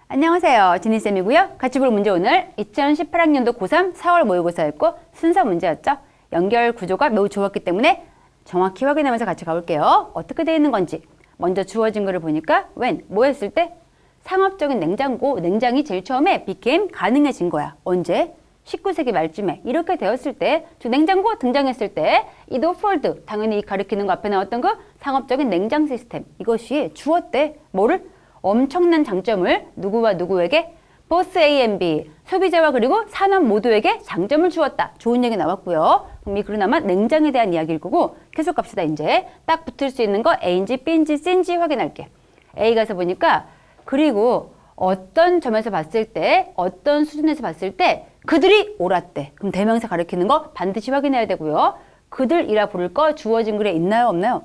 안녕하세요. 지니쌤이고요. 같이 볼 문제 오늘 2018학년도 고3 4월 모의고사였고 순서 문제였죠. 연결 구조가 매우 좋았기 때문에 정확히 확인하면서 같이 가볼게요. 어떻게 되어 있는 건지. 먼저 주어진 거를 보니까 when, 뭐 했을 때? 상업적인 냉장고, 냉장이 제일 처음에 became 가능해진 거야. 언제? 19세기 말쯤에 이렇게 되었을 때, 즉 냉장고 등장했을 때 it offered, 당연히 가리키는 거 앞에 나왔던 그 상업적인 냉장 시스템, 이것이 주었대. 뭐를? 엄청난 장점을 누구와 누구에게? both A and B, 소비자와 그리고 산업 모두에게 장점을 주었다. 좋은 얘기 나왔고요. 그럼 이 글은 아마 냉장에 대한 이야기일 거고 계속 갑시다. 이제 딱 붙을 수 있는 거 A인지 B인지 C인지 확인할게. A 가서 보니까 그리고 어떤 점에서 봤을 때, 어떤 수준에서 봤을 때 그들이 옳았대. 그럼 대명사 가리키는 거 반드시 확인해야 되고요. 그들이라 부를 거 주어진 글에 있나요? 없나요?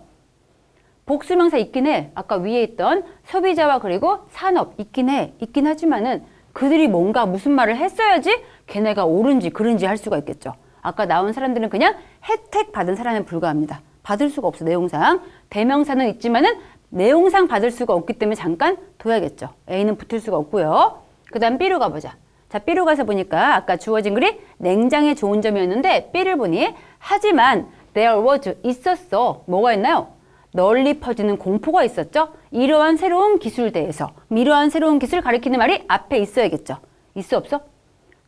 복수명사 있긴 해. 아까 위에 있던 소비자와 그리고 산업 있긴 해. 있긴 하지만은 그들이 뭔가 무슨 말을 했어야지 걔네가 옳은지 그른지 할 수가 있겠죠. 아까 나온 사람들은 그냥 혜택 받은 사람에 불과합니다. 받을 수가 없어, 내용상. 대명사는 있지만은 내용상 받을 수가 없기 때문에 잠깐 둬야겠죠. A는 붙을 수가 없고요. 그 다음 B로 가보자. 자, B로 가서 보니까 아까 주어진 글이 냉장의 좋은 점이었는데 B를 보니 하지만 there was 있었어. 뭐가 있나요? 널리 퍼지는 공포가 있었죠. 이러한 새로운 기술대에서 이러한 새로운 기술 가리키는 말이 앞에 있어야겠죠. 있어 없어?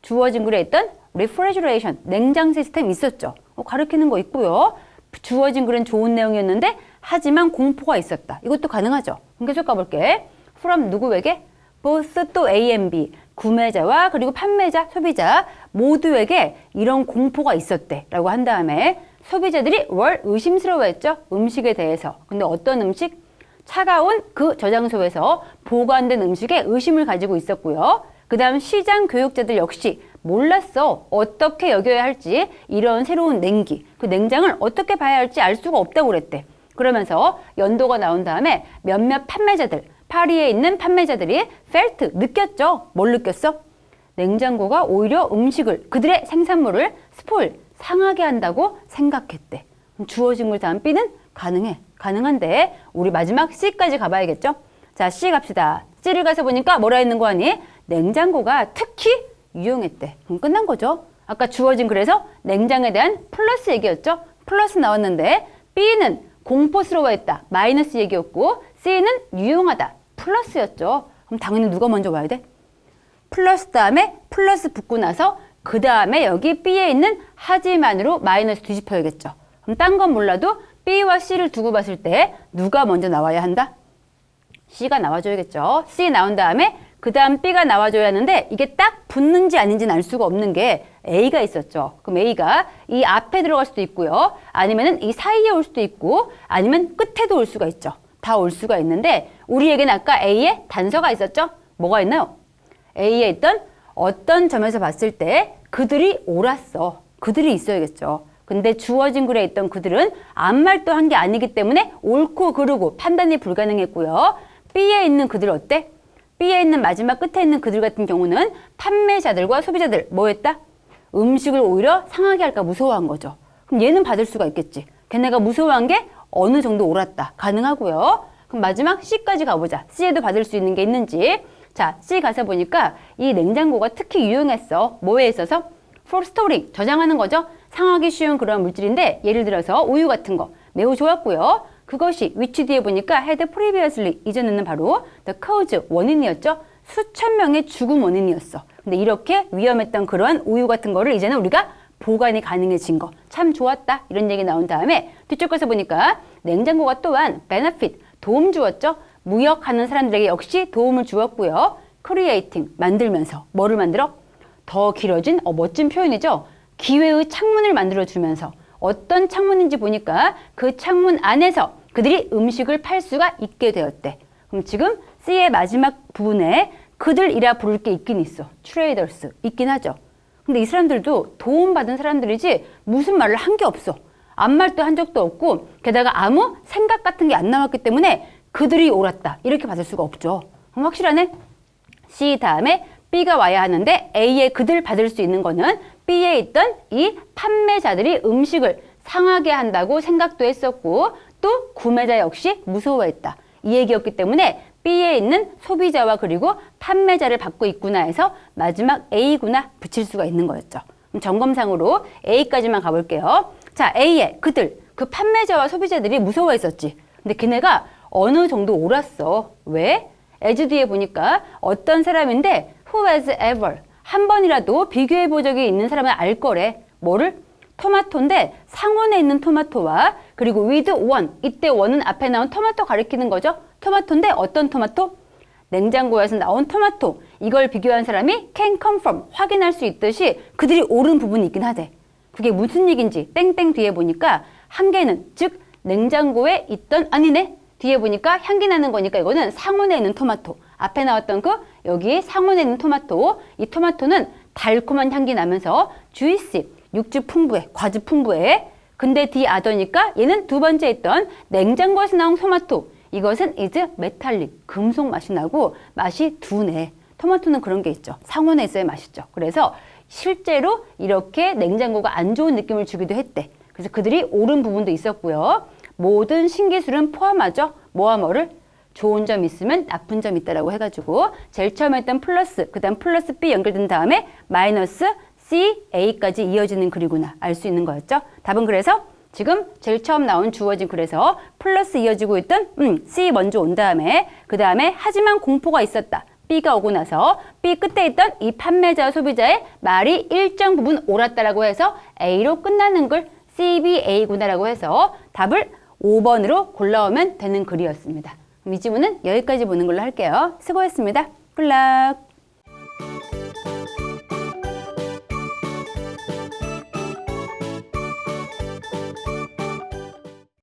주어진 글에 있던 refrigeration, 냉장 시스템 있었죠. 가리키는 거 있고요. 주어진 글은 좋은 내용이었는데 하지만 공포가 있었다. 이것도 가능하죠. 그럼 계속 가볼게. from 누구에게? both 또 A and B, 구매자와 그리고 판매자, 소비자 모두에게 이런 공포가 있었대 라고 한 다음에 소비자들이 의심스러워했죠. 음식에 대해서. 근데 어떤 음식? 차가운 그 저장소에서 보관된 음식에 의심을 가지고 있었고요. 그 다음 시장 교육자들 역시 몰랐어. 어떻게 여겨야 할지 이런 새로운 냉기, 그 냉장을 어떻게 봐야 할지 알 수가 없다고 그랬대. 그러면서 연도가 나온 다음에 몇몇 판매자들, 파리에 있는 판매자들이 felt, 느꼈죠. 뭘 느꼈어? 냉장고가 오히려 음식을, 그들의 생산물을 spoil, 상하게 한다고 생각했대. 주어진 글 다음 B는 가능해. 가능한데 우리 마지막 C까지 가봐야겠죠? 자, C 갑시다. C를 가서 보니까 뭐라 했는 거 아니? 냉장고가 특히 유용했대. 그럼 끝난 거죠. 아까 주어진 글에서 냉장에 대한 플러스 얘기였죠? 플러스 나왔는데 B는 공포스러워했다. 마이너스 얘기였고 C는 유용하다. 플러스였죠. 그럼 당연히 누가 먼저 와야 돼? 플러스 다음에 플러스 붙고 나서 그 다음에 여기 B에 있는 하지만으로 마이너스 뒤집혀야겠죠. 그럼 딴 건 몰라도 B와 C를 두고 봤을 때 누가 먼저 나와야 한다? C가 나와줘야겠죠. C 나온 다음에 그 다음 B가 나와줘야 하는데 이게 딱 붙는지 아닌지는 알 수가 없는 게 A가 있었죠. 그럼 A가 이 앞에 들어갈 수도 있고요. 아니면은 이 사이에 올 수도 있고 아니면 끝에도 올 수가 있죠. 다 올 수가 있는데 우리에게는 아까 A에 단서가 있었죠. 뭐가 있나요? A에 있던 어떤 점에서 봤을 때 그들이 옳았어. 그들이 있어야겠죠. 근데 주어진 글에 있던 그들은 아무 말도 한 게 아니기 때문에 옳고 그르고 판단이 불가능했고요. B에 있는 그들 어때? B에 있는 마지막 끝에 있는 그들 같은 경우는 판매자들과 소비자들 뭐 했다? 음식을 오히려 상하게 할까 무서워한 거죠. 그럼 얘는 받을 수가 있겠지. 걔네가 무서워한 게 어느 정도 옳았다. 가능하고요. 그럼 마지막 C까지 가보자. C에도 받을 수 있는 게 있는지. 자, C 가서 보니까 이 냉장고가 특히 유용했어. 뭐에 있어서? for storing, 저장하는 거죠. 상하기 쉬운 그런 물질인데 예를 들어서 우유 같은 거 매우 좋았고요. 그것이 which 뒤에 보니까 had previously, 이전에는 바로 the cause, 원인이었죠. 수천 명의 죽음 원인이었어. 근데 이렇게 위험했던 그러한 우유 같은 거를 이제는 우리가 보관이 가능해진 거. 참 좋았다. 이런 얘기 나온 다음에 뒤쪽 가서 보니까 냉장고가 또한 benefit, 도움 주었죠. 무역하는 사람들에게 역시 도움을 주었고요. creating, 만들면서. 뭐를 만들어? 더 길어진 멋진 표현이죠. 기회의 창문을 만들어주면서 어떤 창문인지 보니까 그 창문 안에서 그들이 음식을 팔 수가 있게 되었대. 그럼 지금 C의 마지막 부분에 그들이라 부를 게 있긴 있어. traders, 있긴 하죠. 근데 이 사람들도 도움받은 사람들이지 무슨 말을 한 게 없어. 아무 말도 한 적도 없고 게다가 아무 생각 같은 게 안 나왔기 때문에 그들이 옳았다. 이렇게 받을 수가 없죠. 그럼 확실하네? C 다음에 B가 와야 하는데 A의 그들 받을 수 있는 거는 B에 있던 이 판매자들이 음식을 상하게 한다고 생각도 했었고 또 구매자 역시 무서워했다. 이 얘기였기 때문에 B에 있는 소비자와 그리고 판매자를 받고 있구나 해서 마지막 A구나 붙일 수가 있는 거였죠. 그럼 점검상으로 A까지만 가볼게요. 자, A에 그들, 그 판매자와 소비자들이 무서워했었지. 근데 걔네가 어느 정도 옳았어. 왜? as 뒤에 보니까 어떤 사람인데 who has ever 한 번이라도 비교해 본 적이 있는 사람은 알 거래. 뭐를? 토마토인데 상온에 있는 토마토와 그리고 with one 이때 one은 앞에 나온 토마토 가리키는 거죠. 토마토인데 어떤 토마토? 냉장고에서 나온 토마토. 이걸 비교한 사람이 can confirm 확인할 수 있듯이 그들이 옳은 부분이 있긴 하대. 그게 무슨 얘기인지 땡땡 뒤에 보니까 한 개는 즉 냉장고에 있던 아니네. 뒤에 보니까 향기 나는 거니까 이거는 상온에 있는 토마토. 앞에 나왔던 그 여기 상온에 있는 토마토. 이 토마토는 달콤한 향기 나면서 주이씨 육즙 풍부해. 과즙 풍부해. 근데 the other니까 얘는 두 번째 있던 냉장고에서 나온 토마토. 이것은 is 메탈릭. 금속 맛이 나고 맛이 둔해. 토마토는 그런 게 있죠. 상온에 있어야 맛있죠. 그래서 실제로 이렇게 냉장고가 안 좋은 느낌을 주기도 했대. 그래서 그들이 옳은 부분도 있었고요. 모든 신기술은 포함하죠. 뭐와 뭐를? 좋은 점 있으면 나쁜 점 있다라고 해가지고 제일 처음에 했던 플러스, 그 다음 플러스 B 연결된 다음에 마이너스 C, A까지 이어지는 글이구나 알 수 있는 거였죠. 답은 그래서 지금 제일 처음 나온 주어진 글에서 플러스 이어지고 있던 C 먼저 온 다음에 그 다음에 하지만 공포가 있었다. B가 오고 나서 B 끝에 있던 이 판매자와 소비자의 말이 일정 부분 옳았다라고 해서 A로 끝나는 글 CBA구나라고 해서 답을 5번으로 골라오면 되는 글이었습니다. 그럼 이 지문은 여기까지 보는 걸로 할게요. 수고했습니다. 굿락!